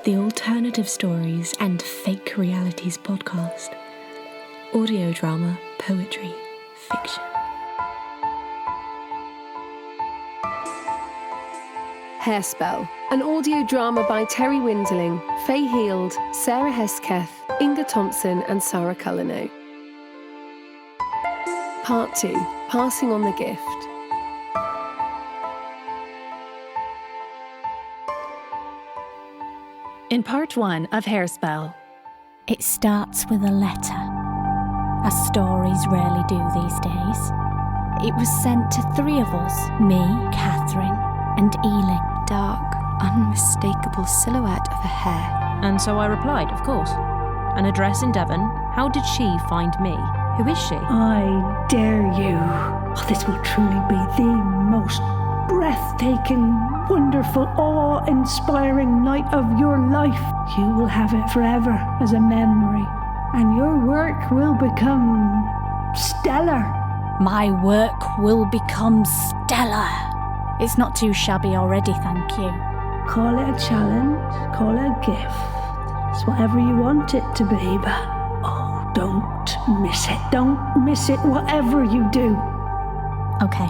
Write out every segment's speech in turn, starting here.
the alternative stories and fake realities podcast. Audio drama, poetry, fiction. Hare Spell, an audio drama by Terri Windling, Fay Hield, Sarah Hesketh, Inge, Thomson and Sarra Culleno. Part 2, Passing on the Gift. In part 1 of Hare Spell. It starts with a letter, as stories rarely do these days. It was sent to 3 of us, me, Katherine and Ealine. Dark, unmistakable silhouette of a hare. And so I replied, of course. An address in Devon. How did she find me? Who is she? I dare you. Oh, this will truly be the most breathtaking, wonderful, awe-inspiring night of your life. You will have it forever as a memory, and your work will become stellar. My work will become stellar. It's not too shabby already, thank you. Call it a challenge, call it a gift. It's whatever you want it to be, but oh, don't miss it. Don't miss it, whatever you do. Okay.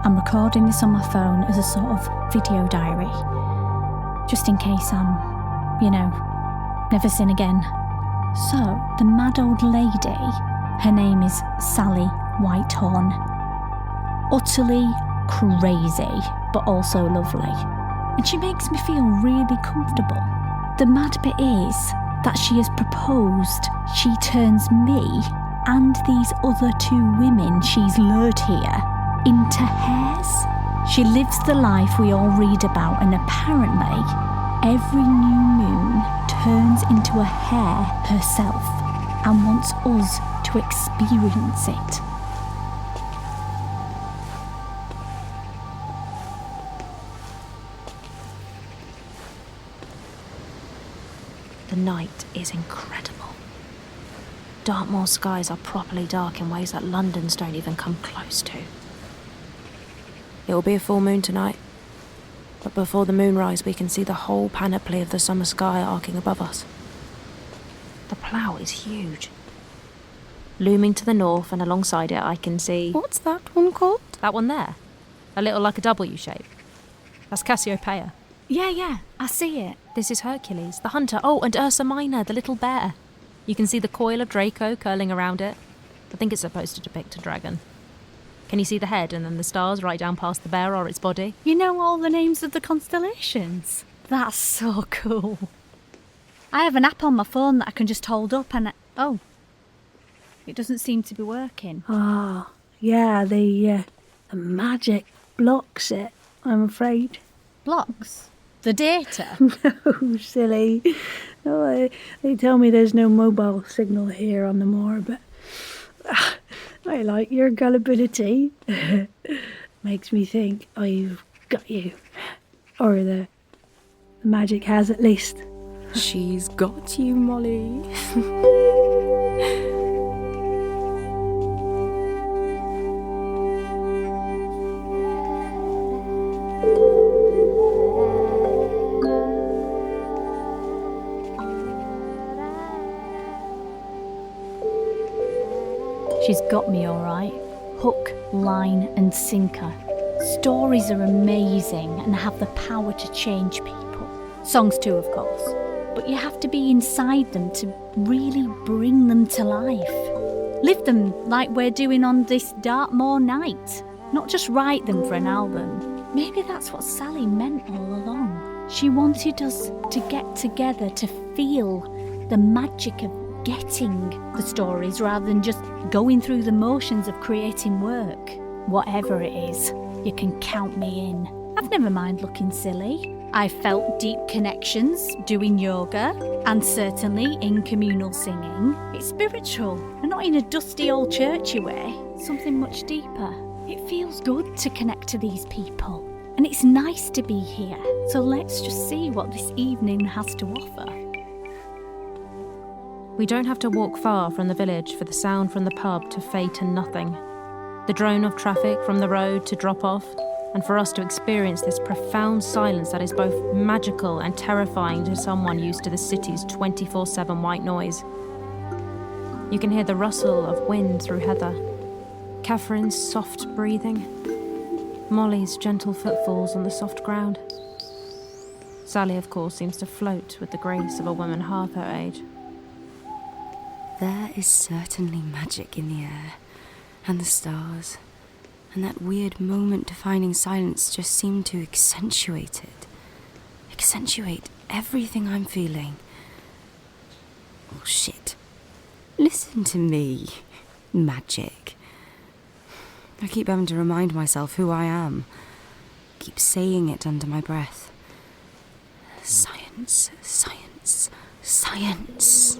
I'm recording this on my phone as a sort of video diary. Just in case I'm, never sin again. So, the mad old lady, her name is Sally Whitehorn. Utterly crazy, but also lovely. And she makes me feel really comfortable. The mad bit is that she has proposed she turns me and these other 2 women she's lured here into hares. She lives the life we all read about, and apparently every new moon turns into a hare herself and wants us to experience it. The night is incredible. Dartmoor skies are properly dark in ways that London's don't even come close to. It will be a full moon tonight, but before the moonrise we can see the whole panoply of the summer sky arcing above us. The plough is huge. Looming to the north and alongside it I can see... What's that one called? That one there. A little like a W shape. That's Cassiopeia. Yeah, I see it. This is Hercules, the hunter. Oh, and Ursa Minor, the little bear. You can see the coil of Draco curling around it. I think it's supposed to depict a dragon. Can you see the head and then the stars right down past the bear or its body? You know all the names of the constellations? That's so cool. I have an app on my phone that I can just hold up and... it doesn't seem to be working. Ah, yeah, the magic blocks it, I'm afraid. Blocks? The data? No, silly. Oh, they tell me there's no mobile signal here on the moor, but I like your gullibility. Makes me think I've got you. Or the magic has at least. She's got you, Molly. She's got me all right. Hook, line and sinker. Stories are amazing and have the power to change people. Songs too, of course. But you have to be inside them to really bring them to life. Live them like we're doing on this Dartmoor night. Not just write them for an album. Maybe that's what Sally meant all along. She wanted us to get together to feel the magic of getting the stories rather than just going through the motions of creating work. Whatever it is, you can count me in. I've never mind looking silly. I've felt deep connections doing yoga and certainly in communal singing. It's spiritual and not in a dusty old churchy way. Something much deeper. It feels good to connect to these people and it's nice to be here. So let's just see what this evening has to offer. We don't have to walk far from the village for the sound from the pub to fade to nothing. The drone of traffic from the road to drop off, and for us to experience this profound silence that is both magical and terrifying to someone used to the city's 24/7 white noise. You can hear the rustle of wind through heather, Katherine's soft breathing, Molly's gentle footfalls on the soft ground. Sally, of course, seems to float with the grace of a woman half her age. There is certainly magic in the air, and the stars, and that weird moment-defining silence just seemed to accentuate it. Accentuate everything I'm feeling. Oh, shit. Listen to me. Magic. I keep having to remind myself who I am. Keep saying it under my breath. Science, science, science.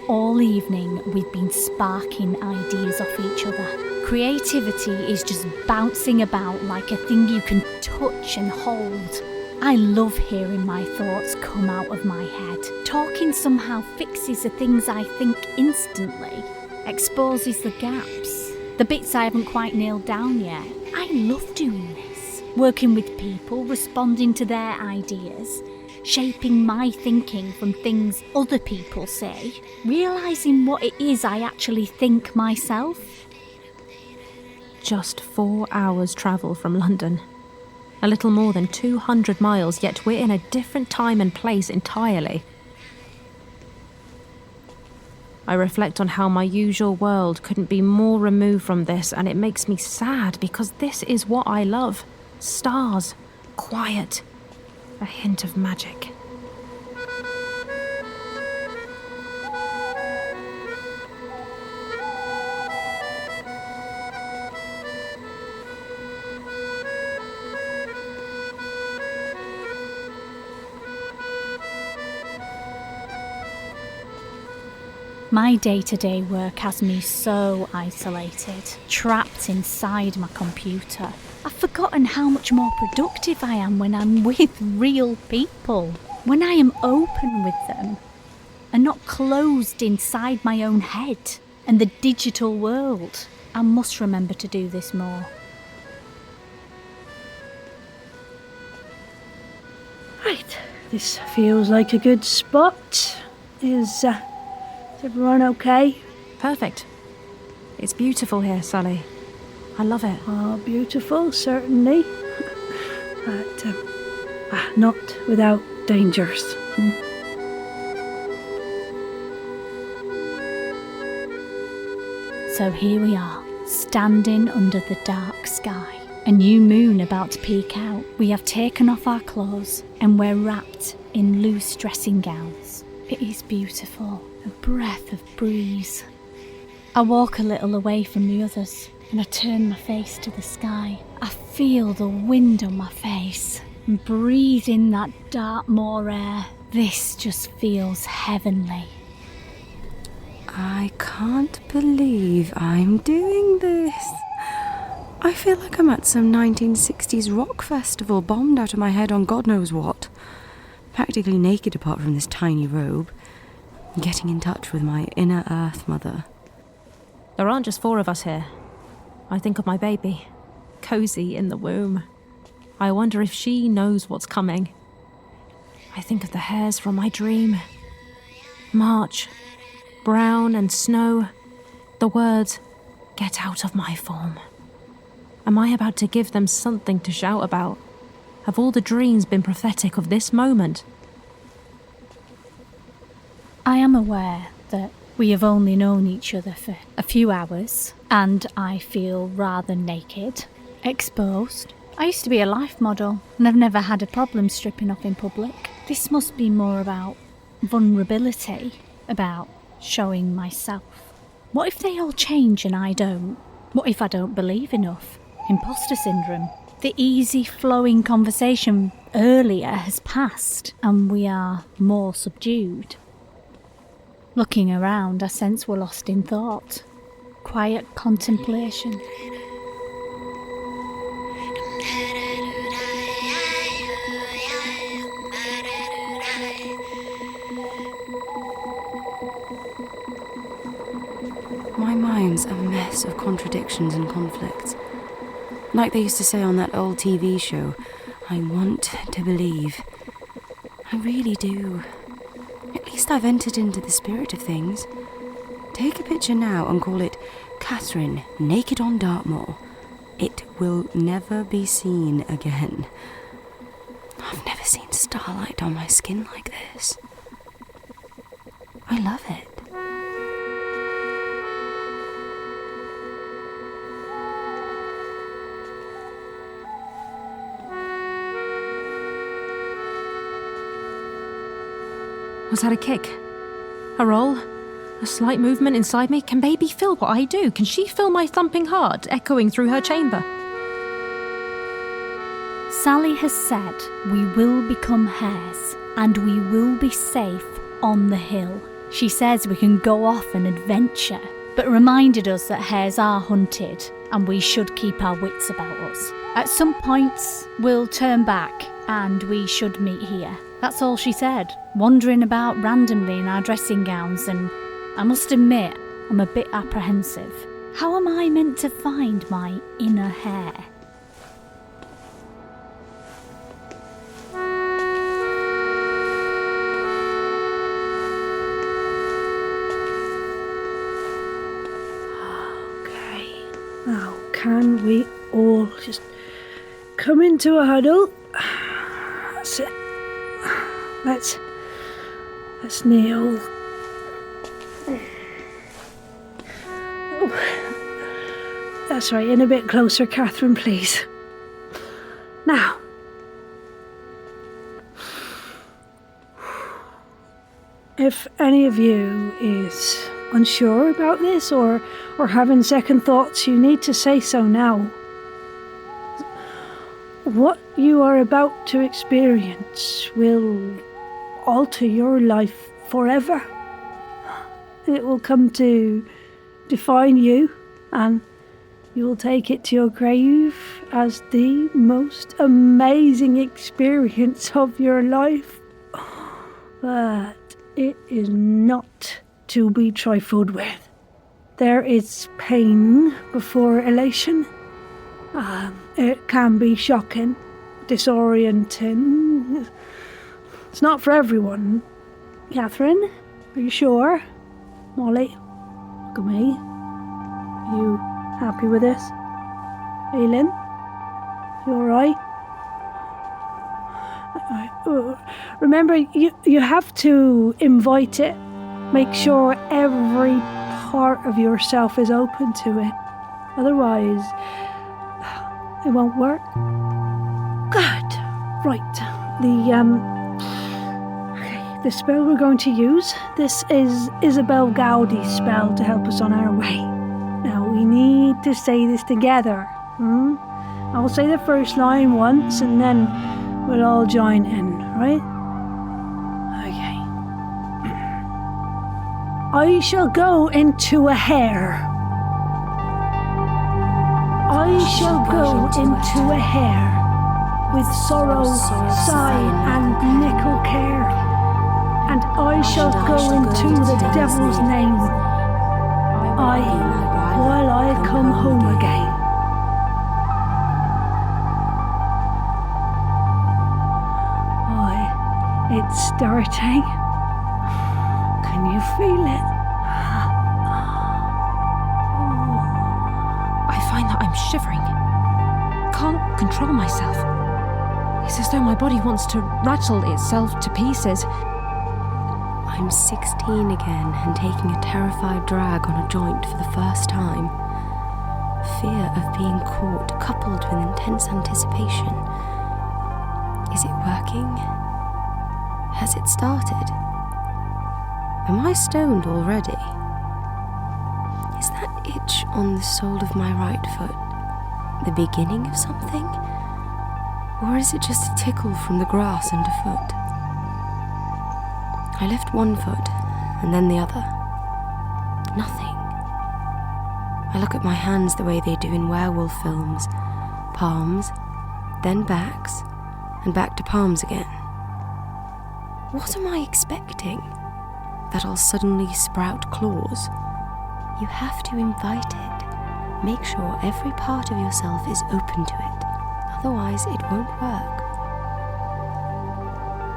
All evening, we've been sparking ideas off each other. Creativity is just bouncing about like a thing you can touch and hold. I love hearing my thoughts come out of my head. Talking somehow fixes the things I think instantly, exposes the gaps, the bits I haven't quite nailed down yet. I love doing this. Working with people, responding to their ideas, shaping my thinking from things other people say, realising what it is I actually think myself. Just 4 hours travel from London. A little more than 200 miles, yet we're in a different time and place entirely. I reflect on how my usual world couldn't be more removed from this, and it makes me sad because this is what I love. Stars, quiet, a hint of magic. My day-to-day work has me so isolated, trapped inside my computer. I've forgotten how much more productive I am when I'm with real people, when I am open with them, and not closed inside my own head and the digital world. I must remember to do this more. Right, this feels like a good spot. Is everyone okay? Perfect. It's beautiful here, Sally. I love it. Oh, beautiful, certainly. But not without dangers. So here we are, standing under the dark sky. A new moon about to peek out. We have taken off our clothes and we're wrapped in loose dressing gowns. It is beautiful, a breath of breeze. I walk a little away from the others and I turn my face to the sky. I feel the wind on my face and breathe in that Dartmoor air. This just feels heavenly. I can't believe I'm doing this. I feel like I'm at some 1960s rock festival, bombed out of my head on God knows what. Practically naked apart from this tiny robe. Getting in touch with my inner earth mother. There aren't just 4 of us here. I think of my baby, cosy in the womb. I wonder if she knows what's coming. I think of the hares from my dream. March, brown and snow. The words, get out of my form. Am I about to give them something to shout about? Have all the dreams been prophetic of this moment? I am aware that we have only known each other for a few hours, and I feel rather naked, exposed. I used to be a life model, and I've never had a problem stripping off in public. This must be more about vulnerability, about showing myself. What if they all change and I don't? What if I don't believe enough? Imposter syndrome. The easy flowing conversation earlier has passed and we are more subdued. Looking around, I sense we're lost in thought. Quiet contemplation. My mind's a mess of contradictions and conflicts. Like they used to say on that old TV show, I want to believe. I really do. At least I've entered into the spirit of things. Take a picture now and call it Katherine naked on Dartmoor. It will never be seen again. I've never seen starlight on my skin like this. I love it. Was that a kick? A roll? A slight movement inside me? Can baby feel what I do? Can she feel my thumping heart echoing through her chamber? Sally has said we will become hares and we will be safe on the hill. She says we can go off and adventure, but reminded us that hares are hunted and we should keep our wits about us. At some points, we'll turn back and we should meet here. That's all she said, wandering about randomly in our dressing gowns, and I must admit, I'm a bit apprehensive. How am I meant to find my inner hare? Okay, now can we all just come into a huddle? That's it. Let's kneel. Oh, that's right, in a bit closer, Katherine, please. Now, if any of you is unsure about this or having second thoughts, you need to say so now. What you are about to experience will alter your life forever. It will come to define you, and you will take it to your grave as the most amazing experience of your life. But it is not to be trifled with. There is pain before elation. It can be shocking, disorienting. It's not for everyone. Katherine, are you sure? Molly, look at me. Are you happy with this? Ealine, you alright? Remember, you have to invite it. Make sure every part of yourself is open to it. Otherwise, it won't work. Good. Right. The spell we're going to use, this is Isabel Gaudi's spell to help us on our way. Now, we need to say this together. I'll say the first line once, and then we'll all join in, right? Okay. I shall go into a hare. I shall go into a hare, with sorrow, sigh, and nickel care. And I shall go into the devil's name, while I come home again. It's starting. Can you feel it? I find that I'm shivering. Can't control myself. It's as though my body wants to rattle itself to pieces. I I'm 16 again and taking a terrified drag on a joint for the first time. Fear of being caught, coupled with intense anticipation. Is it working? Has it started? Am I stoned already? Is that itch on the sole of my right foot the beginning of something? Or is it just a tickle from the grass underfoot? I lift one foot and then the other. Nothing. I look at my hands the way they do in werewolf films. Palms, then backs, and back to palms again. What am I expecting? That I'll suddenly sprout claws? You have to invite it. Make sure every part of yourself is open to it. Otherwise, it won't work.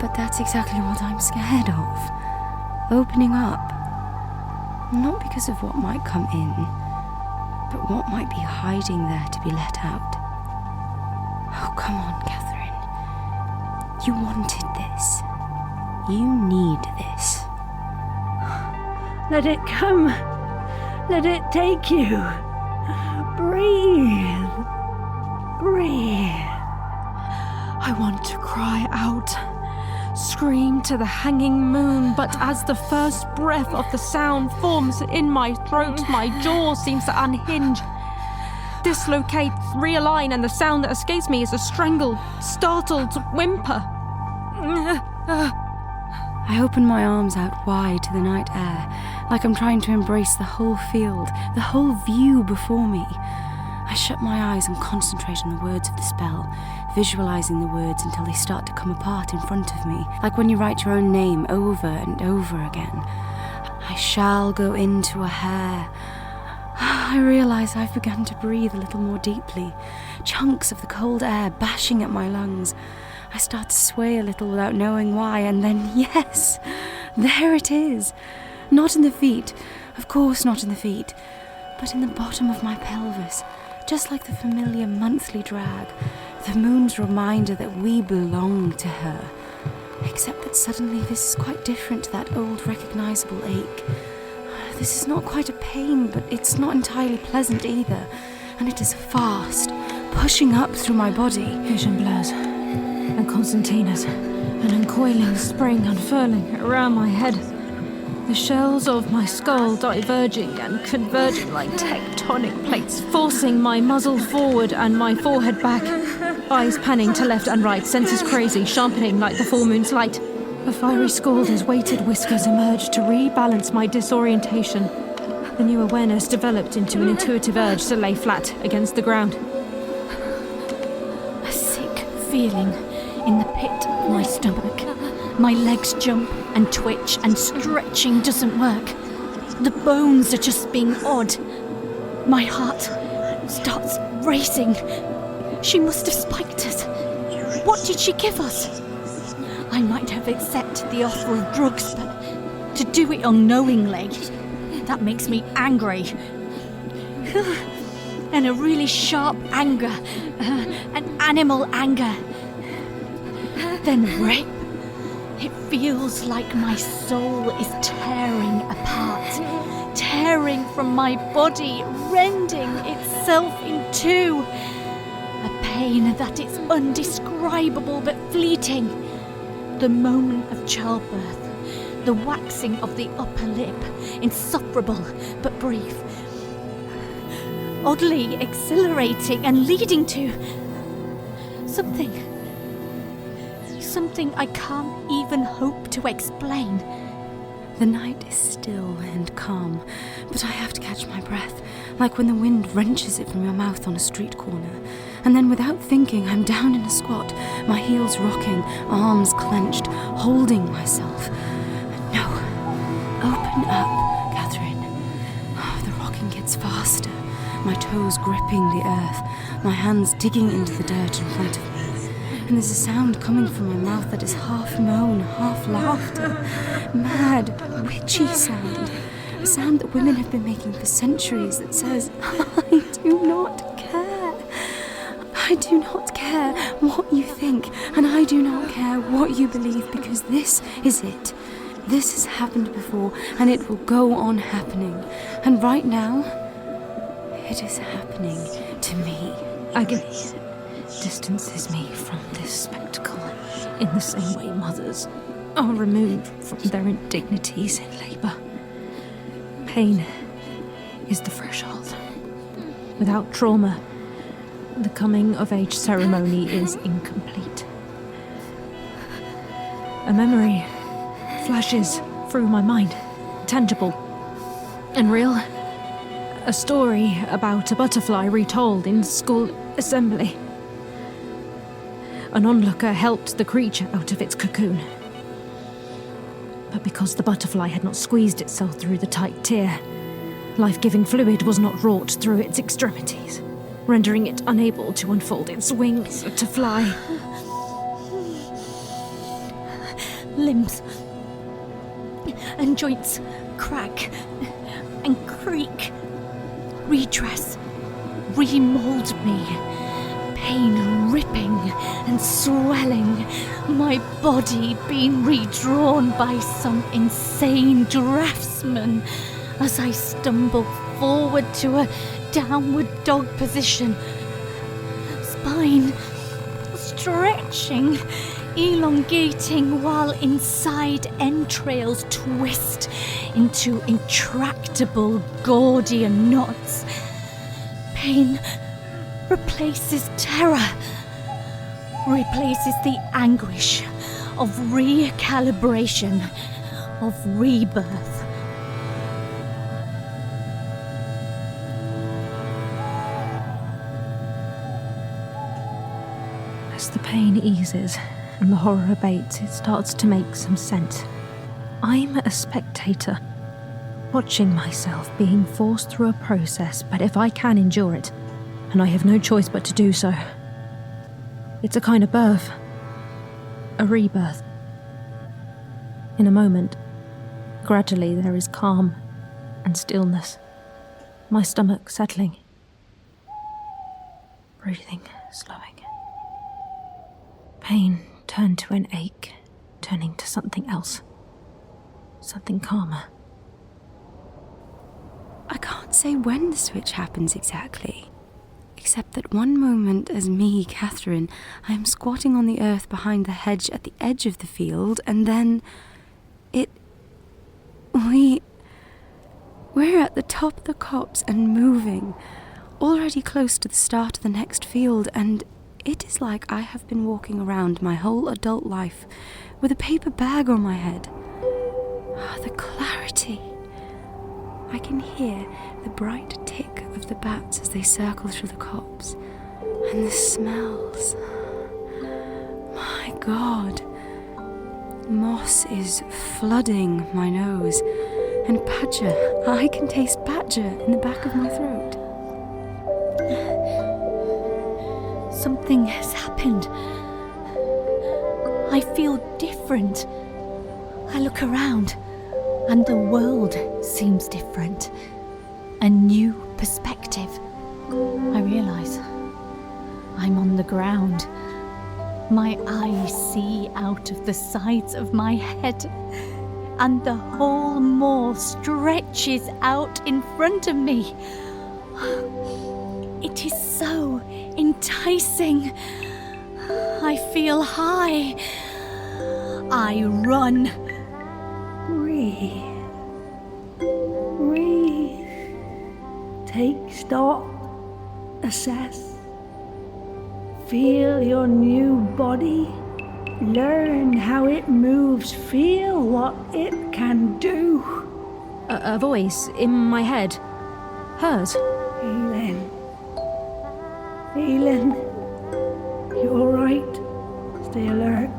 But that's exactly what I'm scared of. Opening up. Not because of what might come in, but what might be hiding there to be let out. Oh, come on, Katherine. You wanted this. You need this. Let it come. Let it take you. Breathe. Breathe. I want to cry out, scream to the hanging moon, but as the first breath of the sound forms in my throat, my jaw seems to unhinge, dislocate, realign, and the sound that escapes me is a strangled, startled whimper. I open my arms out wide to the night air, like I'm trying to embrace the whole field, the whole view before me. I shut my eyes and concentrate on the words of the spell, visualizing the words until they start to come apart in front of me, like when you write your own name over and over again. I shall go into a hare. I realize I've begun to breathe a little more deeply, chunks of the cold air bashing at my lungs. I start to sway a little without knowing why, and then, yes, there it is. Not in the feet, of course not in the feet, but in the bottom of my pelvis, just like the familiar monthly drag, the moon's reminder that we belong to her. Except that suddenly this is quite different to that old recognisable ache. This is not quite a pain, but it's not entirely pleasant either, and it is fast, pushing up through my body. Vision blurs, and Constantinas, an uncoiling spring unfurling around my head. The shells of my skull diverging and converging like tectonic plates, forcing my muzzle forward and my forehead back. Eyes panning to left and right, senses crazy, sharpening like the full moon's light. A fiery scald as weighted whiskers emerged to rebalance my disorientation. The new awareness developed into an intuitive urge to lay flat against the ground. A sick feeling in the pit of my stomach. My legs jump and twitch and stretching doesn't work. The bones are just being odd. My heart starts racing. She must have spiked us. What did she give us? I might have accepted the offer of drugs, but to do it unknowingly, that makes me angry. And a really sharp anger, an animal anger. Then rape. It feels like my soul is tearing apart, tearing from my body, rending itself in two. A pain that is undescribable but fleeting. The moan of childbirth, the waxing of the upper lip, insufferable but brief. Oddly exhilarating and leading to something I can't even hope to explain. The night is still and calm, but I have to catch my breath, like when the wind wrenches it from your mouth on a street corner. And then without thinking, I'm down in a squat, my heels rocking, arms clenched, holding myself. No. Open up, Katherine. Oh, the rocking gets faster, my toes gripping the earth, my hands digging into the dirt in front of me. And there's a sound coming from my mouth that is half moan, half laughter. Mad, witchy sound. A sound that women have been making for centuries that says, I do not care. I do not care what you think, and I do not care what you believe, because this is it. This has happened before, and it will go on happening. And right now, it is happening to me. Agony distances me from this spectacle in the same way mothers are removed from their indignities in labour. Pain is the threshold. Without trauma, the coming-of-age ceremony is incomplete. A memory flashes through my mind, tangible and real. A story about a butterfly retold in school assembly. An onlooker helped the creature out of its cocoon. But because the butterfly had not squeezed itself through the tight tear, life-giving fluid was not wrought through its extremities, rendering it unable to unfold its wings to fly. Limbs and joints crack and creak. Redress, remould me. Pain ripping and swelling. My body being redrawn by some insane draftsman as I stumble forward to a downward dog position. Spine stretching, elongating while inside entrails twist into intractable Gordian knots. Pain replaces terror, replaces the anguish of recalibration, of rebirth. As the pain eases and the horror abates, it starts to make some sense. I'm a spectator, watching myself being forced through a process, but if I can endure it, and I have no choice but to do so, it's a kind of birth, a rebirth. In a moment, gradually there is calm and stillness, my stomach settling, breathing slowing. Pain turned to an ache, turning to something else, something calmer. I can't say when the switch happens exactly, except that one moment as me, Katherine, I am squatting on the earth behind the hedge at the edge of the field, and then we're at the top of the copse and moving, already close to the start of the next field, and it is like I have been walking around my whole adult life with a paper bag on my head. Ah, the clarity. I can hear the bright tick of the bats as they circle through the copse. And the smells. My God. Moss is flooding my nose. And badger. I can taste badger in the back of my throat. Something has happened. I feel different. I look around, and the world seems different. A new perspective. I realise I'm on the ground. My eyes see out of the sides of my head, and the whole moor stretches out in front of me. It is so enticing. I feel high. I run. Breathe. Breathe. Take stock. Assess. Feel your new body. Learn how it moves. Feel what it can do. A voice in my head. Hers. Ealine. Ealine. You alright? Stay alert.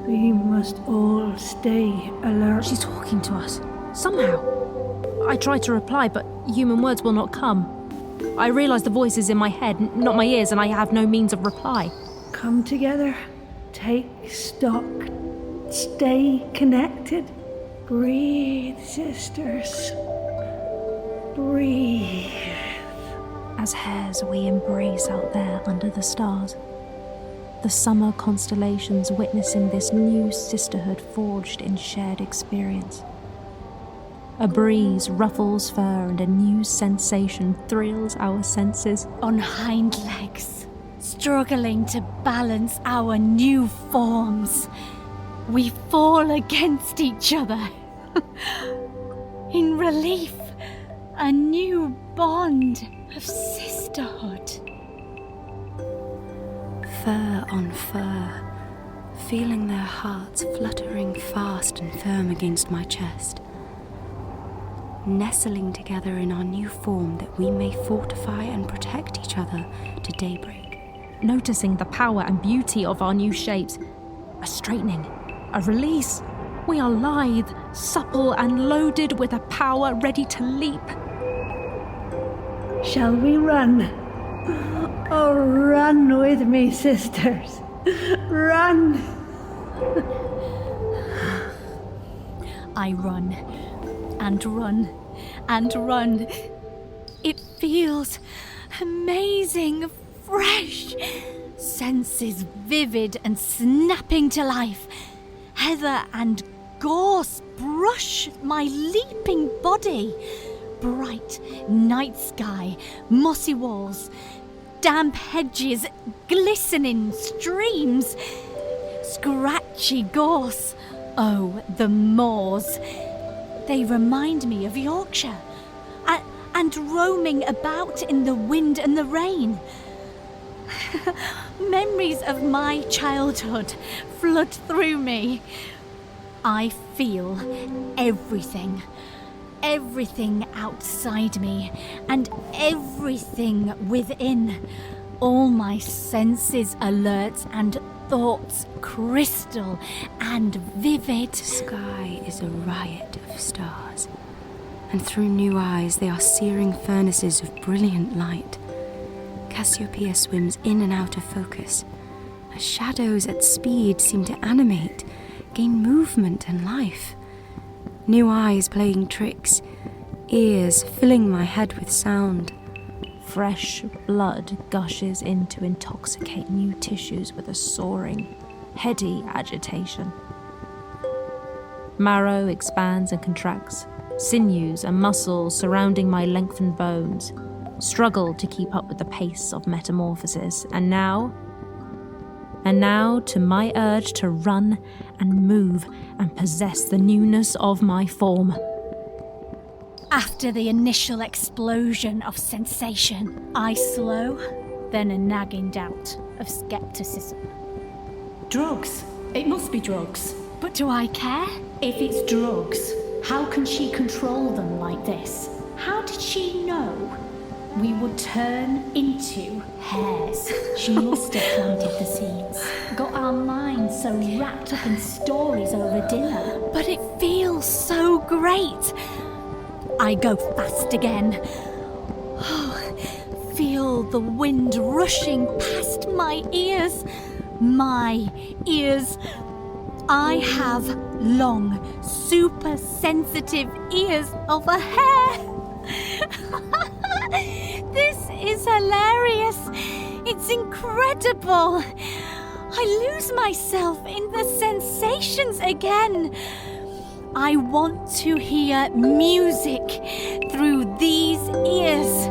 We must all stay alert. She's talking to us. Somehow. I try to reply, but human words will not come. I realise the voice is in my head, not my ears, and I have no means of reply. Come together. Take stock. Stay connected. Breathe, sisters. Breathe. As hares we embrace out there under the stars. the summer constellations witnessing this new sisterhood forged in shared experience. A breeze ruffles fur and a new sensation thrills our senses. On hind legs, struggling to balance our new forms, we fall against each other. In relief, a new bond of sisterhood. Fur on fur, feeling their hearts fluttering fast and firm against my chest. Nestling together in our new form that we may fortify and protect each other to daybreak. Noticing the power and beauty of our new shapes, a straightening, a release. We are lithe, supple and loaded with a power ready to leap. Shall we run? Oh, run with me, sisters. Run! I run and run and run. It feels amazing, fresh. Senses vivid and snapping to life. Heather and gorse brush my leaping body. Bright night sky, mossy walls, damp hedges, glistening streams, scratchy gorse. Oh, the moors. They remind me of Yorkshire, and roaming about in the wind and the rain. Memories of my childhood flood through me. I feel everything outside me and everything within. All my senses alert and thoughts crystal and vivid. The sky is a riot of stars, and through new eyes they are searing furnaces of brilliant light. Cassiopeia swims in and out of focus, as shadows at speed seem to animate, gain movement and life. New eyes playing tricks, ears filling my head with sound. Fresh blood gushes in to intoxicate new tissues with a soaring, heady agitation. Marrow expands and contracts. Sinews and muscles surrounding my lengthened bones struggle to keep up with the pace of metamorphosis. And now, to my urge to run and move and possess the newness of my form. After the initial explosion of sensation, I slow, then a nagging doubt of skepticism. Drugs. It must be drugs. But do I care? If it's drugs, how can she control them like this? How did she know we would turn into hares? She must have planted the seeds. Got our minds so wrapped up in stories over dinner. But it feels so great. I go fast again. Oh, feel the wind rushing past my ears. My ears. I have long, super sensitive ears of a hare. This is hilarious. It's incredible. I lose myself in the sensations again. I want to hear music through these ears.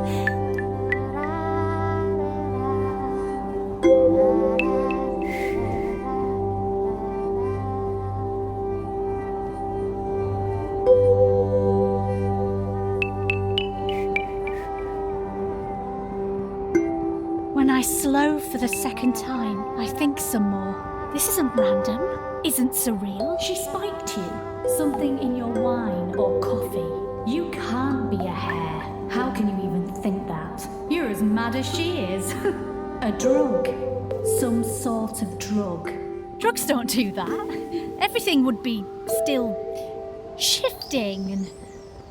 When I slow for the second time, I think some more. This isn't random, isn't surreal. She spiked you. Something in your wine or coffee. You can't be a hare. How can you even think that? You're as mad as she is. A drug. Some sort of drug. Drugs don't do that. Everything would be still shifting and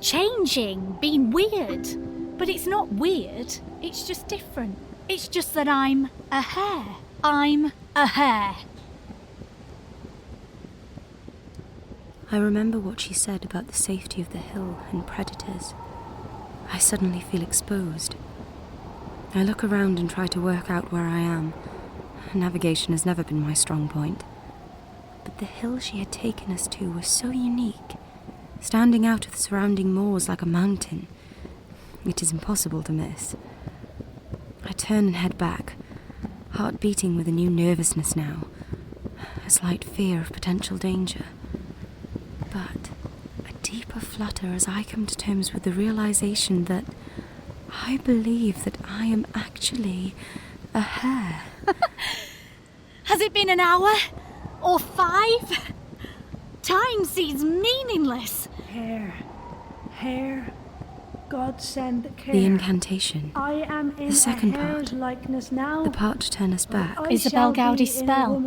changing, being weird. But it's not weird, it's just different. It's just that I'm a hare. I'm a hare. I remember what she said about the safety of the hill and predators. I suddenly feel exposed. I look around and try to work out where I am, Navigation has never been my strong point. But the hill she had taken us to was so unique, standing out of the surrounding moors like a mountain. It is impossible to miss. I turn and head back, heart beating with a new nervousness now, a slight fear of potential danger. But a deeper flutter as I come to terms with the realization that I believe that I am actually a hare. Has it been an hour? Or 5? Time seems meaningless. Hare, God send the care. The incantation. I am in the second a hare's part. likeness now. The part to turn us back. Isabel Gowdy's spell.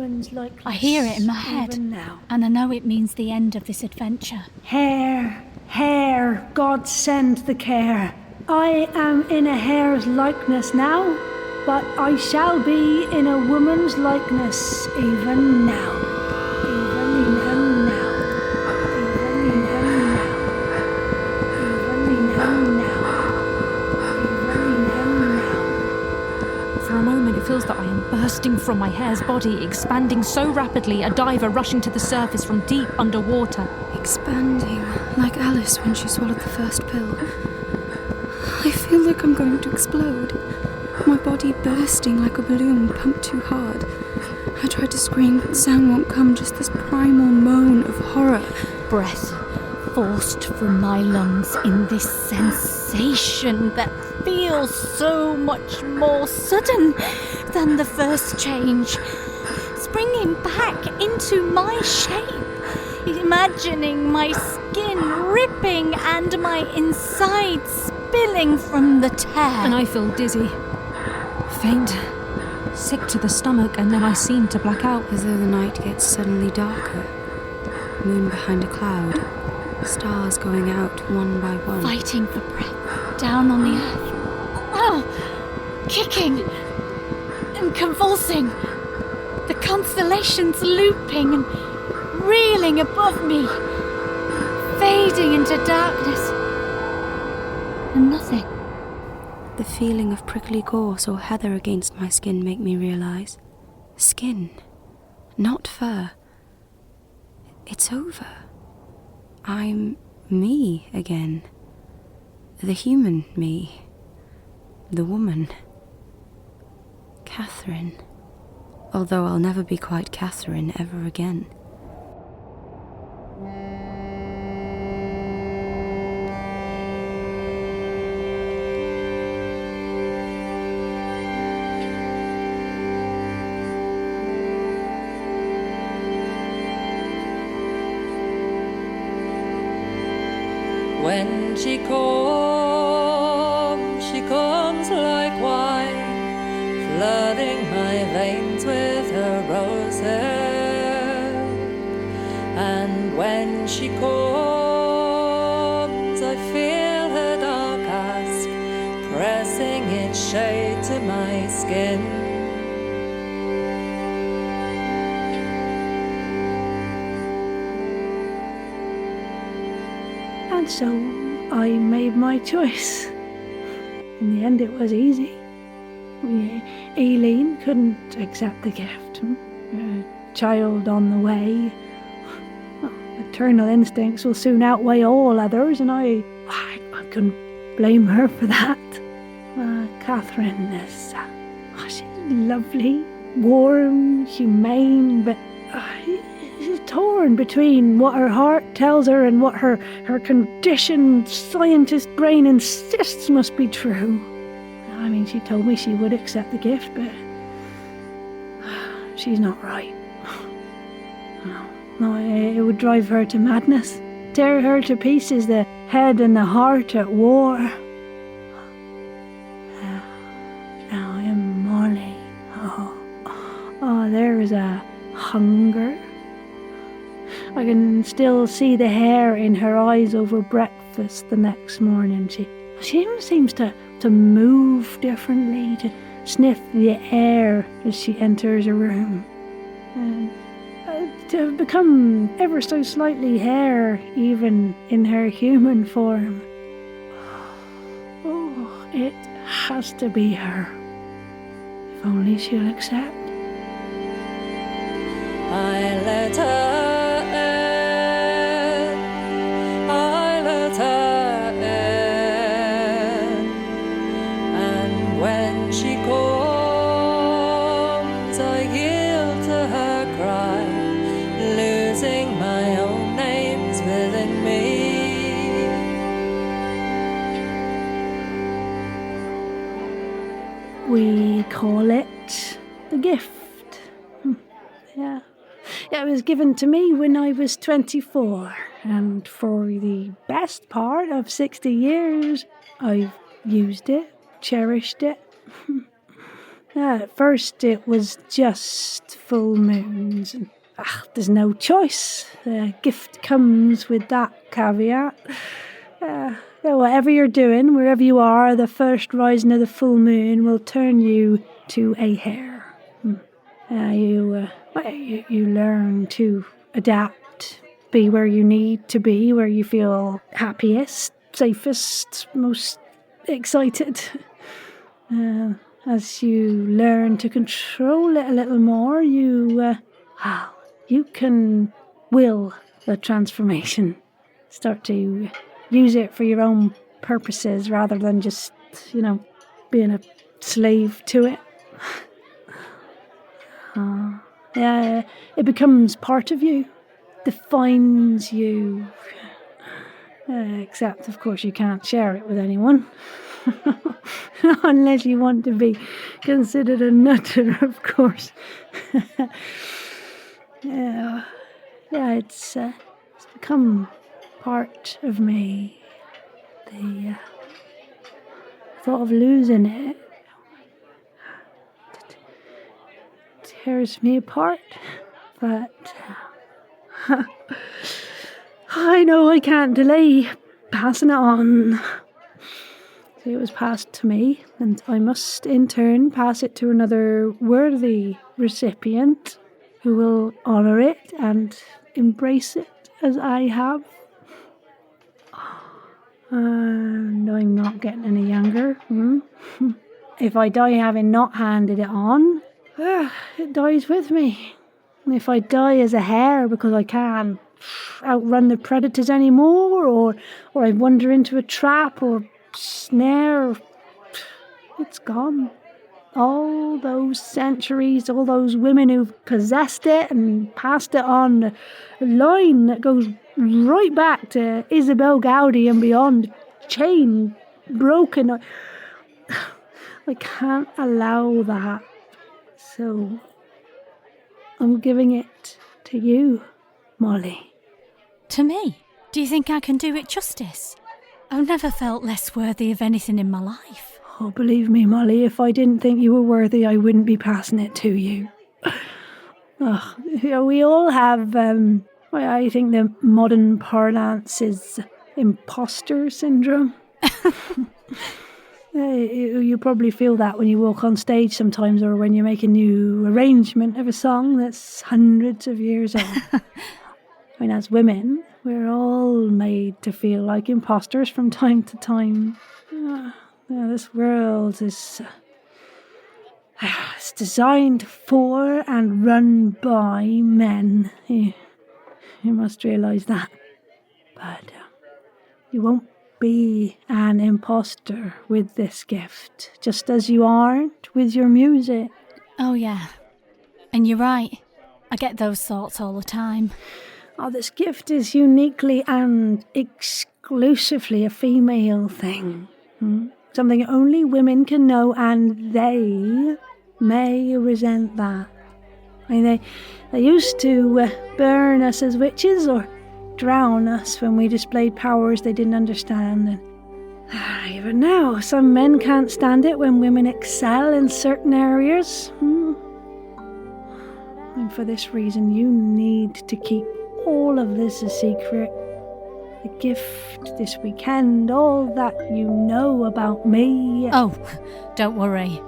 I hear it in my head, and I know it means the end of this adventure. Hare, God send the care. I am in a hare's likeness now, but I shall be in a woman's likeness even now. For a moment, it feels that I am bursting from my hare's body, expanding so rapidly, a diver rushing to the surface from deep underwater. Expanding, like Alice when she swallowed the first pill. I feel like I'm going to explode. My body bursting like a balloon pumped too hard. I try to scream, but sound won't come, just this primal moan of horror. Breath forced from my lungs in this sensation that feels so much more sudden than the first change. Springing back into my shape, imagining my skin ripping and my insides spilling from the tear. And I feel dizzy, faint, sick to the stomach, and then I seem to black out. As though the night gets suddenly darker. Moon behind a cloud. Stars going out one by one. Fighting for breath down on the earth. Kicking and convulsing. The constellations looping and reeling above me. Fading into darkness. And nothing. The feeling of prickly gorse or heather against my skin make me realise. Skin, not fur. It's over. I'm me again. The human me. The woman. Katherine. Although I'll never be quite Katherine ever again. When she comes like wine, flooding my veins with her rose hair. And when she comes, I feel her dark ask, pressing its shade to my skin. And so I made my choice. In the end, it was easy. Ealine couldn't accept the gift. A child on the way. Maternal instincts will soon outweigh all others, and I couldn't blame her for that. Katherine is she's lovely, warm, humane, but she's torn between what her heart tells her and what her conditioned scientist brain insists must be true. I mean, she told me she would accept the gift, but she's not right. No, it would drive her to madness, tear her to pieces, the head and the heart at war. Now in Molly, there is a hunger. I can still see the hair in her eyes over breakfast the next morning. She seems to move differently, to sniff the air as she enters a room. To have become ever so slightly hare, even in her human form. Oh, it has to be her. If only she'll accept. I let her in, I let her in, and when she comes, I yield to her cry, losing my own names within me. We call it the gift. Yeah. It was given to me when I was 24, and for the best part of 60 years, I've used it, cherished it. At first, it was just full moons, and there's no choice. The gift comes with that caveat. Whatever you're doing, wherever you are, the first rising of the full moon will turn you to a hare. You learn to adapt, be where you need to be, where you feel happiest, safest, most excited. As you learn to control it a little more, you can will the transformation. Start to use it for your own purposes rather than just, being a slave to it. It becomes part of you, defines you. Except, of course, you can't share it with anyone. Unless you want to be considered a nutter, of course. It's become part of me. The thought of losing it tears me apart, but I know I can't delay passing it on. So it was passed to me, and I must in turn pass it to another worthy recipient who will honour it and embrace it as I have. And I'm not getting any younger. If I die having not handed it on, it dies with me. If I die as a hare because I can't outrun the predators anymore, or I wander into a trap or snare, it's gone. All those centuries, all those women who've possessed it and passed it on a line that goes right back to Isabel Gowdy and beyond, chain broken. I can't allow that. So I'm giving it to you, Molly. To me? Do you think I can do it justice? I've never felt less worthy of anything in my life. Oh, believe me, Molly, if I didn't think you were worthy, I wouldn't be passing it to you. We all have, I think the modern parlance is imposter syndrome. You probably feel that when you walk on stage sometimes, or when you make a new arrangement of a song that's hundreds of years old. As women, we're all made to feel like imposters from time to time. This world is it's designed for and run by men. You must realise that. But you won't be an imposter with this gift, just as you aren't with your music. Oh yeah, and you're right. I get those thoughts all the time. This gift is uniquely and exclusively a female thing. Something only women can know, and they may resent that. They used to burn us as witches or drown us when we displayed powers they didn't understand. And even now, some men can't stand it when women excel in certain areas. And for this reason, you need to keep all of this a secret. The gift this weekend, all that you know about me. Oh, don't worry.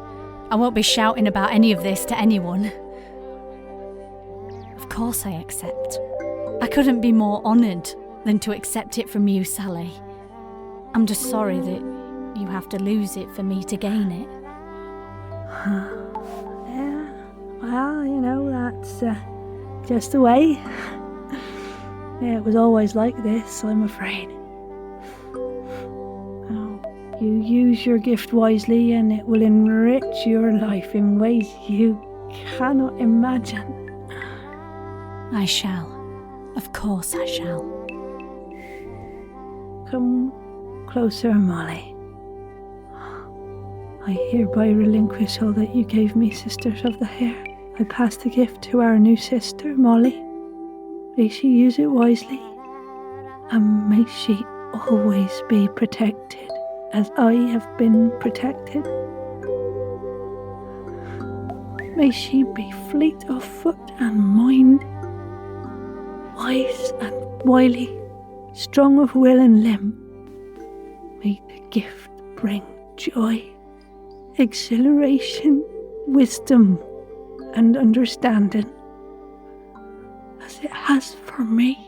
I won't be shouting about any of this to anyone. Of course I accept. I couldn't be more honoured than to accept it from you, Sally. I'm just sorry that you have to lose it for me to gain it. Yeah, well, just the way. Yeah, it was always like this, I'm afraid. Oh, you use your gift wisely and it will enrich your life in ways you cannot imagine. I shall. Of course I shall. Come closer, Molly. I hereby relinquish all that you gave me, Sisters of the Hare. I pass the gift to our new sister, Molly. May she use it wisely, and may she always be protected, as I have been protected. May she be fleet of foot and mind, wise and wily, strong of will and limb. May the gift bring joy, exhilaration, wisdom, and understanding, as it has for me.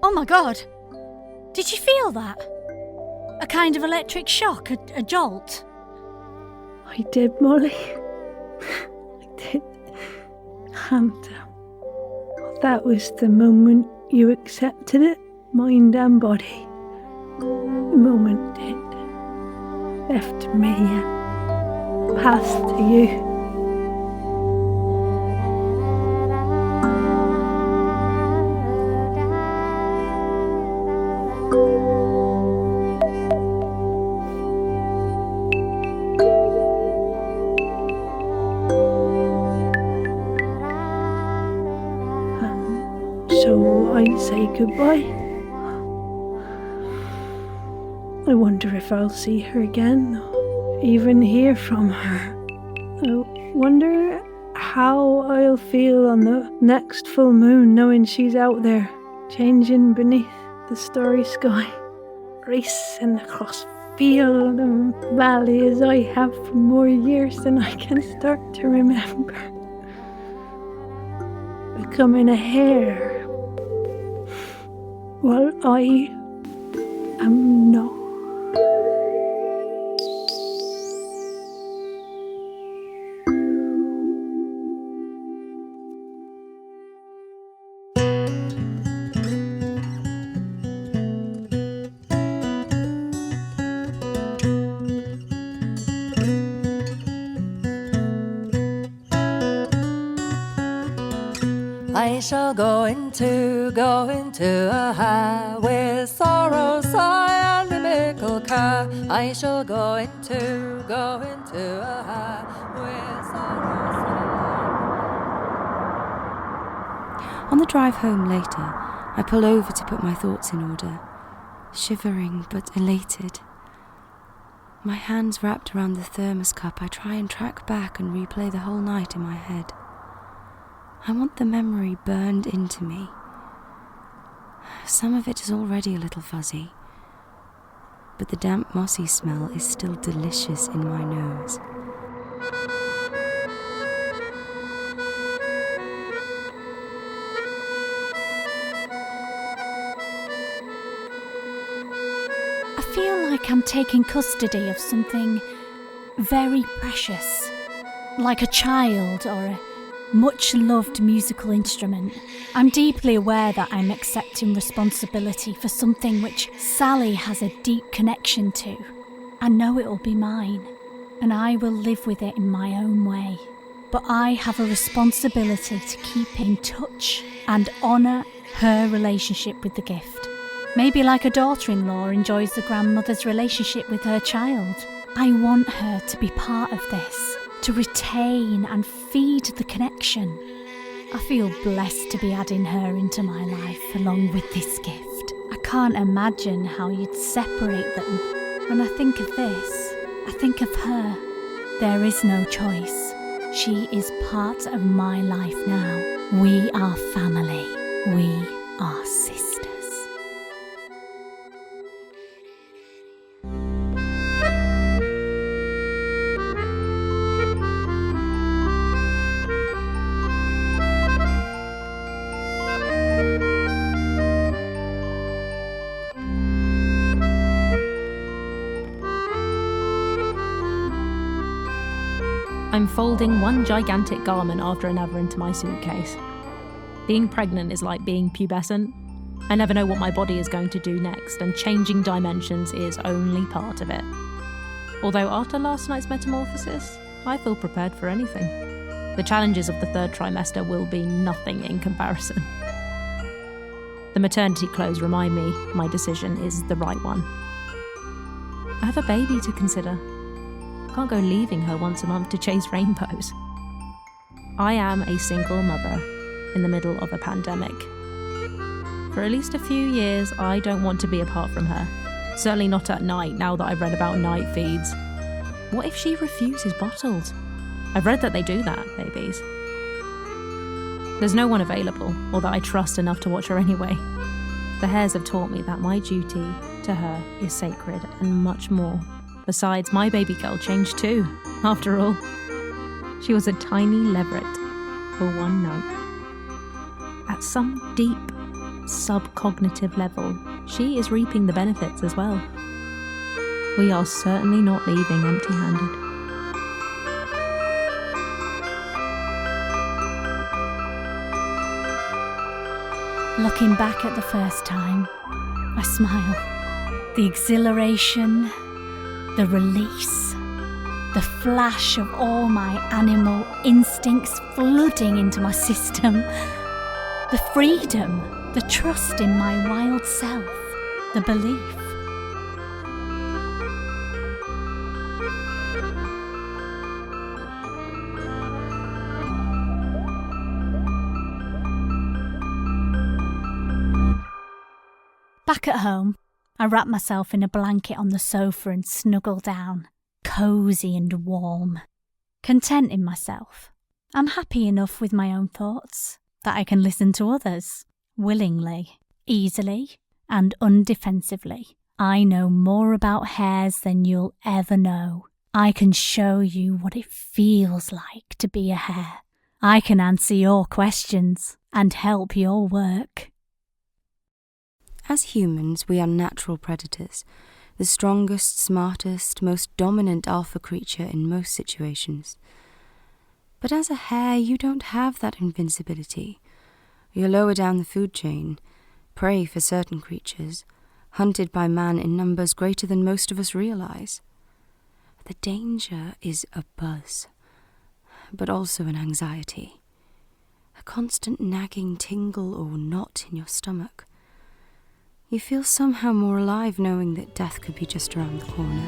Oh my God! Did you feel that? A kind of electric shock, a jolt? I did, Molly. I did. And that was the moment you accepted it, mind and body. The moment it left me and passed to you. So I say goodbye. I wonder if I'll see her again, or even hear from her. I wonder how I'll feel on the next full moon, knowing she's out there, changing beneath the starry sky, racing across field and valley as I have for more years than I can start to remember. Becoming a hare, while I am not. I shall go into a hare with sorrow, sigh and a mickle care. I shall go into a hare with sorrow, sigh. On the drive home later, I pull over to put my thoughts in order, shivering but elated. My hands wrapped around the thermos cup, I try and track back and replay the whole night in my head. I want the memory burned into me. Some of it is already a little fuzzy, but the damp mossy smell is still delicious in my nose. I feel like I'm taking custody of something very precious, like a child or a much-loved musical instrument. I'm deeply aware that I'm accepting responsibility for something which Sally has a deep connection to. I know it will be mine, and I will live with it in my own way. But I have a responsibility to keep in touch and honour her relationship with the gift. Maybe like a daughter-in-law enjoys the grandmother's relationship with her child. I want her to be part of this, to retain and feed the connection. I feel blessed to be adding her into my life along with this gift. I can't imagine how you'd separate them. When I think of this, I think of her. There is no choice. She is part of my life now. We are family. We are sisters. I'm folding one gigantic garment after another into my suitcase. Being pregnant is like being pubescent. I never know what my body is going to do next, and changing dimensions is only part of it. Although after last night's metamorphosis, I feel prepared for anything. The challenges of the third trimester will be nothing in comparison. The maternity clothes remind me my decision is the right one. I have a baby to consider. I can't go leaving her once a month to chase rainbows. I am a single mother in the middle of a pandemic. For at least a few years, I don't want to be apart from her. Certainly not at night, now that I've read about night feeds. What if she refuses bottles? I've read that they do that, babies. There's no one available, or that I trust enough to watch her anyway. The hares have taught me that my duty to her is sacred and much more. Besides, my baby girl changed too. After all, she was a tiny leveret for one night. At some deep, subcognitive level, she is reaping the benefits as well. We are certainly not leaving empty-handed. Looking back at the first time, I smile. The exhilaration, the release, the flash of all my animal instincts flooding into my system, the freedom, the trust in my wild self, the belief. Back at home, I wrap myself in a blanket on the sofa and snuggle down, cosy and warm, content in myself. I'm happy enough with my own thoughts that I can listen to others, willingly, easily, and undefensively. I know more about hares than you'll ever know. I can show you what it feels like to be a hare. I can answer your questions and help your work. As humans, we are natural predators, the strongest, smartest, most dominant alpha creature in most situations. But as a hare, you don't have that invincibility. You're lower down the food chain, prey for certain creatures, hunted by man in numbers greater than most of us realize. The danger is a buzz, but also an anxiety, a constant nagging tingle or knot in your stomach. You feel somehow more alive knowing that death could be just around the corner.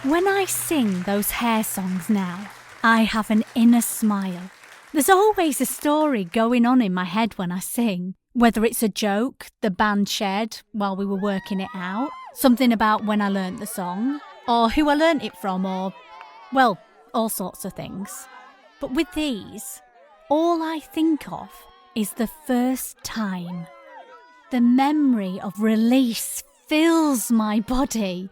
When I sing those hare songs now, I have an inner smile. There's always a story going on in my head when I sing, whether it's a joke the band shared while we were working it out, something about when I learnt the song, or who I learnt it from, or, well, all sorts of things. But with these, all I think of is the first time. The memory of release fills my body,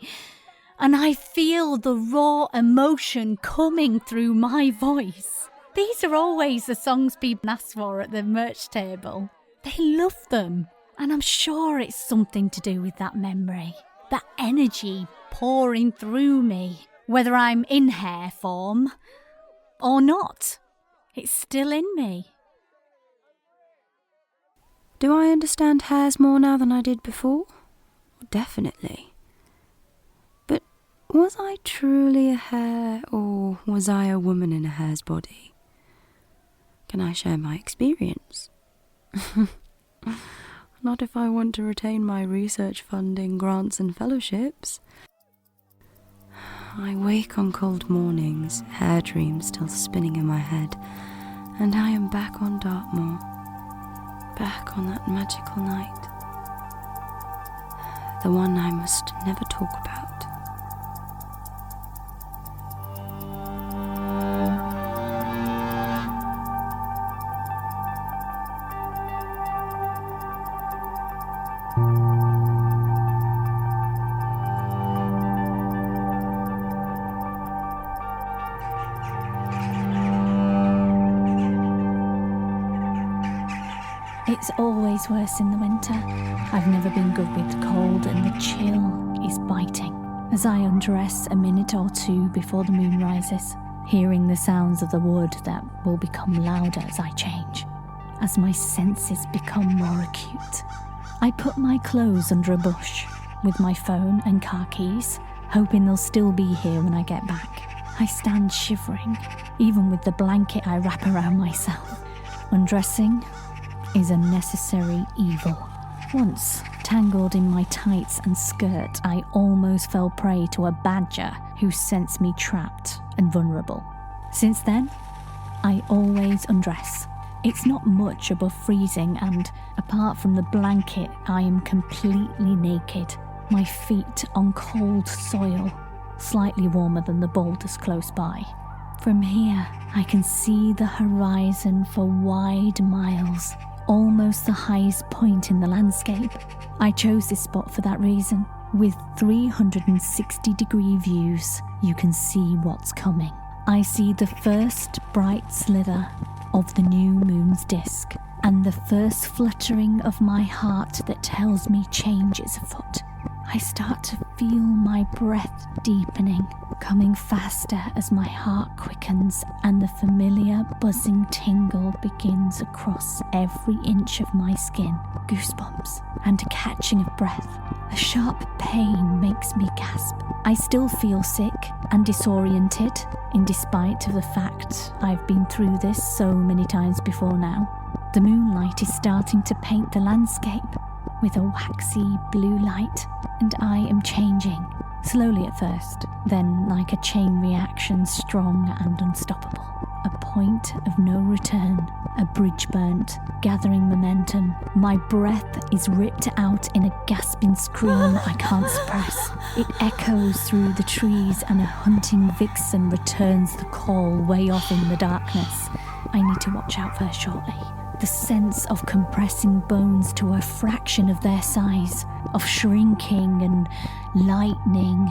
and I feel the raw emotion coming through my voice. These are always the songs people ask for at the merch table. They love them, and I'm sure it's something to do with that memory, that energy pouring through me. Whether I'm in hare form or not, it's still in me. Do I understand hares more now than I did before? Definitely. But was I truly a hare, or was I a woman in a hare's body? Can I share my experience? Not if I want to retain my research funding, grants and fellowships. I wake on cold mornings, hare dreams still spinning in my head, and I am back on Dartmoor, back on that magical night, the one I must never talk about. It's always worse in the winter. I've never been good with the cold, and the chill is biting. As I undress a minute or two before the moon rises, hearing the sounds of the wood that will become louder as I change, as my senses become more acute. I put my clothes under a bush with my phone and car keys, hoping they'll still be here when I get back. I stand shivering, even with the blanket I wrap around myself. Undressing is a necessary evil. Once, tangled in my tights and skirt, I almost fell prey to a badger who sensed me trapped and vulnerable. Since then, I always undress. It's not much above freezing, and apart from the blanket, I am completely naked. My feet on cold soil, slightly warmer than the boulders close by. From here, I can see the horizon for wide miles, almost the highest point in the landscape. I chose this spot for that reason. With 360-degree views, you can see what's coming. I see the first bright slither of the new moon's disk, and the first fluttering of my heart that tells me change is afoot. I start to feel my breath deepening, coming faster as my heart quickens, and the familiar buzzing tingle begins across every inch of my skin. Goosebumps and a catching of breath. A sharp pain makes me gasp. I still feel sick and disoriented, in despite of the fact I've been through this so many times before now. The moonlight is starting to paint the landscape with a waxy blue light, and I am changing, slowly at first, then like a chain reaction, strong and unstoppable. A point of no return, a bridge burnt, gathering momentum. My breath is ripped out in a gasping scream I can't suppress. It echoes through the trees, and a hunting vixen returns the call way off in the darkness. I need to watch out for her shortly. The sense of compressing bones to a fraction of their size, of shrinking and lightening,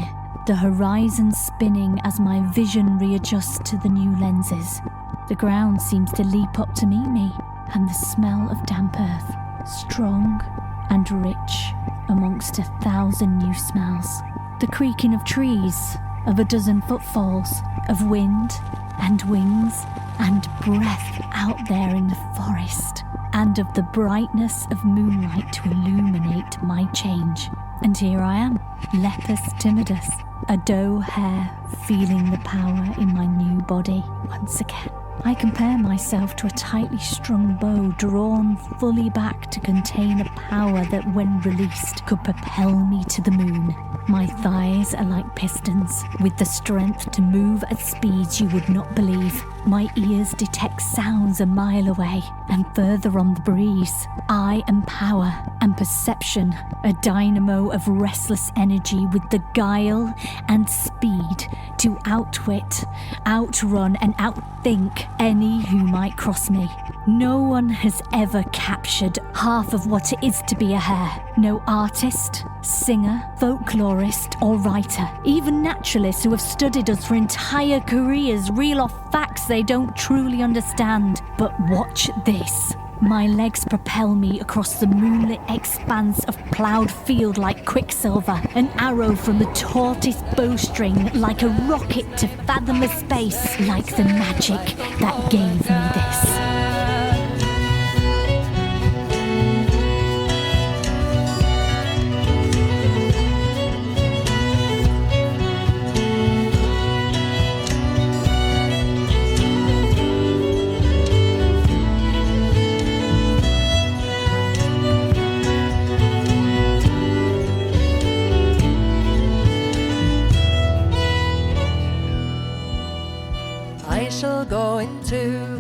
the horizon spinning as my vision readjusts to the new lenses. The ground seems to leap up to meet me, and the smell of damp earth, strong and rich amongst 1,000 new smells. The creaking of trees, of a dozen footfalls, of wind and wings and breath out there in the forest, and of the brightness of moonlight to illuminate my change. And here I am, lepus timidus, a doe hare, feeling the power in my new body once again. I compare myself to a tightly strung bow drawn fully back to contain a power that, when released, could propel me to the moon. My thighs are like pistons, with the strength to move at speeds you would not believe. My ears detect sounds a mile away and further on the breeze. I am power and perception, a dynamo of restless energy with the guile and speed to outwit, outrun and outthink any who might cross me. No one has ever captured half of what it is to be a hare. No artist, singer, folklorist or writer, even naturalists who have studied us for entire careers reel off facts they don't truly understand. But watch this. My legs propel me across the moonlit expanse of ploughed field like quicksilver, an arrow from the tautest bowstring, like a rocket to fathomless space, like the magic that gave me this.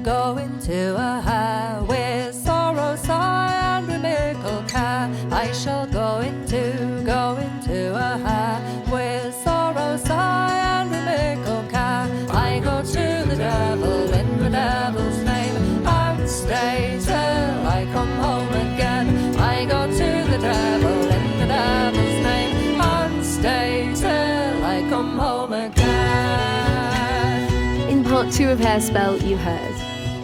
Go into a hare with sorrow, sigh and remember care. I shall go into a hare with sorrow, sigh and remember care. I go to the devil in the devil's name and stay till I come home again. I go to the devil in the devil's name and stay till I come home again. In part 2 of Hare Spell, you heard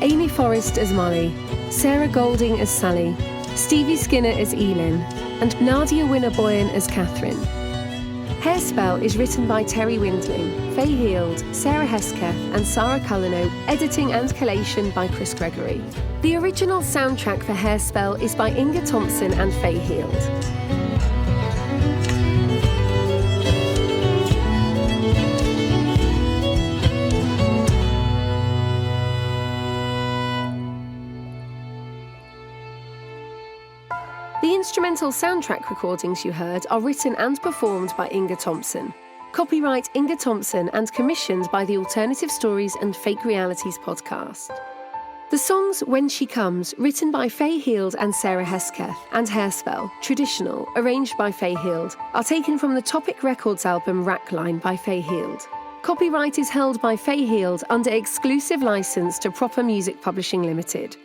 Amy Forrest as Molly, Sarah Golding as Sally, Stevie Skinner as Ealine, and Nadia Abouayen as Katherine. Hare Spell is written by Terri Windling, Fay Hield, Sarah Hesketh and Sarra Culleno, editing and collation by Chris Gregory. The original soundtrack for Hare Spell is by Inge, Thomson and Fay Hield. The instrumental soundtrack recordings you heard are written and performed by Inge Thomson. Copyright Inge Thomson and commissioned by the Alternative Stories and Fake Realities podcast. The songs When She Comes, written by Fay Hield and Sarah Hesketh, and Hare Spell, Traditional, arranged by Fay Hield, are taken from the Topic Records album Rackline by Fay Hield. Copyright is held by Fay Hield under exclusive license to Proper Music Publishing Limited.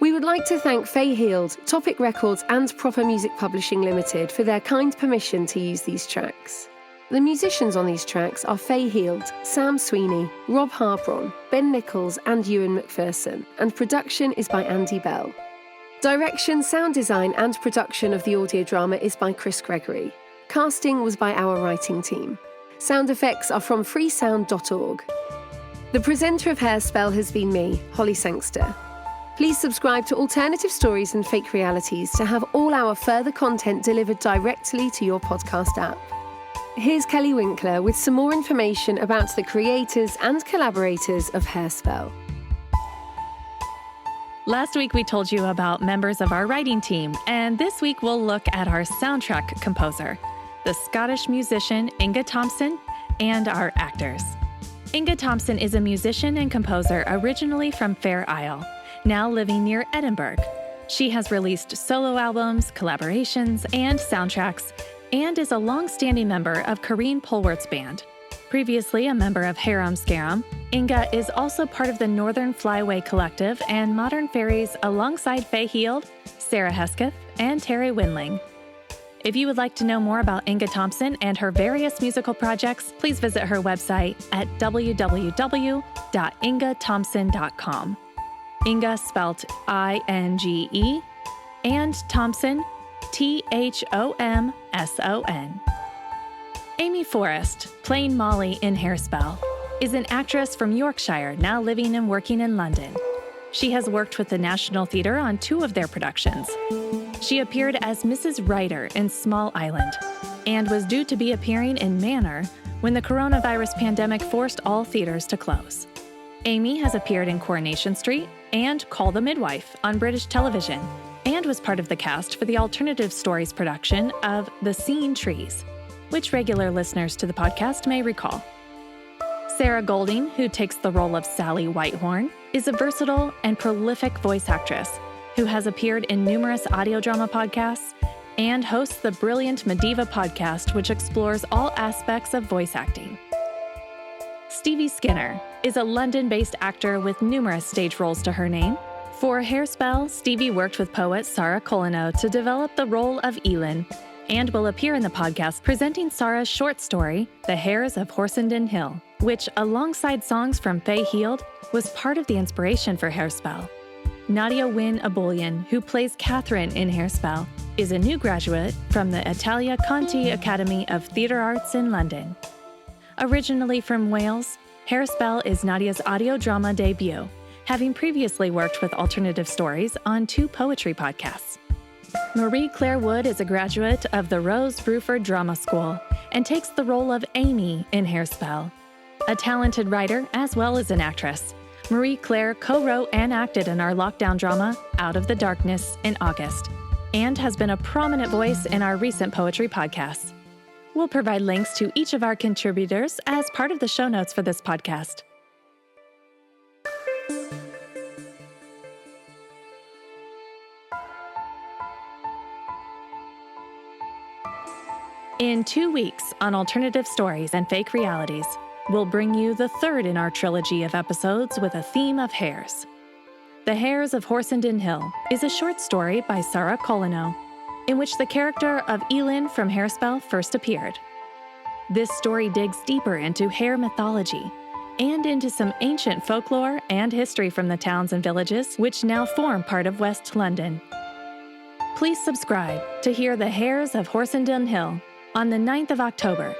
We would like to thank Fay Hield, Topic Records and Proper Music Publishing Limited for their kind permission to use these tracks. The musicians on these tracks are Fay Hield, Sam Sweeney, Rob Harbron, Ben Nicholls and Ewan MacPherson, and production is by Andy Bell. Direction, sound design and production of the audio drama is by Chris Gregory. Casting was by our writing team. Sound effects are from freesound.org. The presenter of Hare Spell has been me, Holly Sangster. Please subscribe to Alternative Stories and Fake Realities to have all our further content delivered directly to your podcast app. Here's Kelly Winkler with some more information about the creators and collaborators of Hare Spell. Last week we told you about members of our writing team, and this week we'll look at our soundtrack composer, the Scottish musician Inge Thomson, and our actors. Inge Thomson is a musician and composer originally from Fair Isle, now living near Edinburgh. She has released solo albums, collaborations, and soundtracks, and is a long-standing member of Corrine Polwarth's band. Previously a member of Harum Scarum, Inge is also part of the Northern Flyway Collective and Modern Fairies alongside Fay Hield, Sarah Hesketh, and Terri Windling. If you would like to know more about Inge Thomson and her various musical projects, please visit her website at www.ingethomson.com. Inge spelt I-N-G-E, and Thomson, Thomson. Amy Forrest, playing Molly in Hare Spell, is an actress from Yorkshire now living and working in London. She has worked with the National Theatre on 2 of their productions. She appeared as Mrs. Ryder in Small Island and was due to be appearing in Manor when the coronavirus pandemic forced all theatres to close. Amy has appeared in Coronation Street and Call the Midwife on British television, and was part of the cast for the Alternative Stories production of The Seen Trees, which regular listeners to the podcast may recall. Sarah Golding, who takes the role of Sally Whitehorn, is a versatile and prolific voice actress who has appeared in numerous audio drama podcasts and hosts the brilliant Mediva podcast, which explores all aspects of voice acting. Stevie Skinner is a London-based actor with numerous stage roles to her name. For Hare Spell, Stevie worked with poet Sarra Culleno to develop the role of Ealine, and will appear in the podcast presenting Sarra's short story, The Hares of Horsenden Hill, which, alongside songs from Fay Hield, was part of the inspiration for Hare Spell. Nadia Abouayen, who plays Katherine in Hare Spell, is a new graduate from the Italia Conti Academy of Theatre Arts in London. Originally from Wales, Hare Spell is Nadia's audio drama debut, having previously worked with Alternative Stories on 2 poetry podcasts. Marie Claire Wood is a graduate of the Rose Bruford Drama School and takes the role of Amy in Hare Spell. A talented writer as well as an actress, Marie Claire co-wrote and acted in our lockdown drama, Out of the Darkness, in August, and has been a prominent voice in our recent poetry podcasts. We'll provide links to each of our contributors as part of the show notes for this podcast. In 2 weeks on Alternative Stories and Fake Realities, we'll bring you the 3rd in our trilogy of episodes with a theme of hares. The Hares of Horsenden Hill is a short story by Sarra Culleno, in which the character of Ealine from Hare Spell first appeared. This story digs deeper into hare mythology and into some ancient folklore and history from the towns and villages which now form part of West London. Please subscribe to hear the Hares of Horsenden Hill on the 9th of October,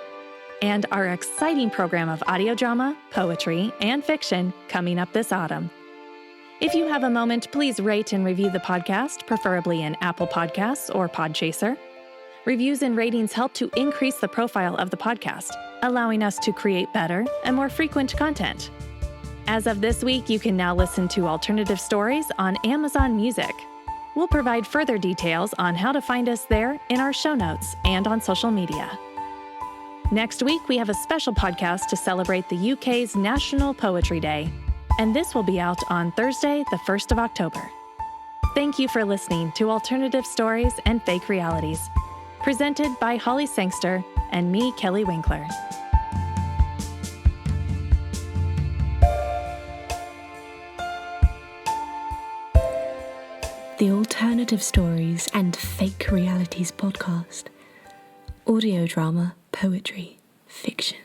and our exciting program of audio drama, poetry, and fiction coming up this autumn. If you have a moment, please rate and review the podcast, preferably in Apple Podcasts or Podchaser. Reviews and ratings help to increase the profile of the podcast, allowing us to create better and more frequent content. As of this week, you can now listen to alternative stories on Amazon Music. We'll provide further details on how to find us there in our show notes and on social media. Next week, we have a special podcast to celebrate the UK's National Poetry Day, and this will be out on Thursday, the 1st of October. Thank you for listening to Alternative Stories and Fake Realities, presented by Holly Sangster and me, Kelly Winkler. The Alternative Stories and Fake Realities podcast. Audio drama, poetry, fiction.